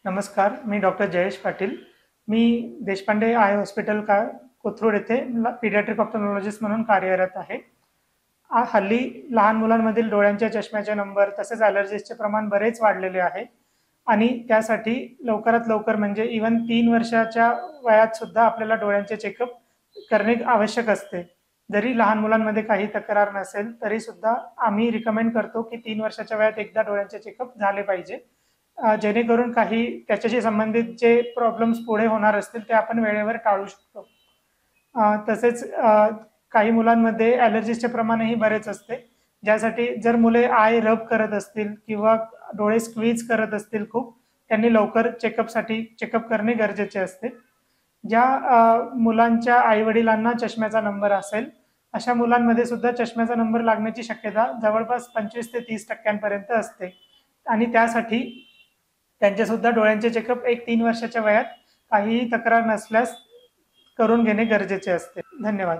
नमस्कार, मी doctor Jayesh Patil. Me Deshpande I hospital Kothrud येथे paediatric ऑप्थॅल्मॉलॉजिस्ट म्हणून कार्यरत आहे. हल्ली लहान मुलांमधील डोळ्यांच्या चष्म्याचे नंबर तसेच ॲलर्जीजचे प्रमाण बरेच वाढलेले आहे आणि त्यासाठी लवकरात लवकर म्हणजे इव्हन 3 वर्षाच्या वयात सुद्धा आपल्याला डोळ्यांचे चेकअप करणे आवश्यक असते. जरी लहान मुलांमध्ये काही तक्रार नसेल तरी सुद्धा आम्ही रिकमेंड करतो की 3 वर्षाच्या वयात एकदा डोळ्यांचे चेकअप झाले पाहिजे. जेणेकरून काही त्याच्याशी संबंधित जे प्रॉब्लेम्स पुढे होणार असतील ते आपण वेळेवर टाळू शकतो. तसेच काही मुलांमध्ये ॲलर्जीचे प्रमाणही बरेच असते, ज्यासाठी जर मुले आय रब करत असतील किंवा डोळे स्क्वीज करत असतील खूप, त्यांनी लवकर चेकअप करणे गरजेचे असते. ज्या मुलांच्या आई-वडिलांना चष्म्याचा नंबर असेल, अशा मुलांमध्ये सुद्धा चष्म्याचा नंबर लागण्याची शक्यता जवळपास 25 ते 30% पर्यंत असते आणि त्यासाठी त्यांचे सुद्धा डोळ्यांचे चेकअप 1-3 वर्षाच्या वयात काहीही तक्रार नसल्यास करून घेणे गरजेचे असते. धन्यवाद.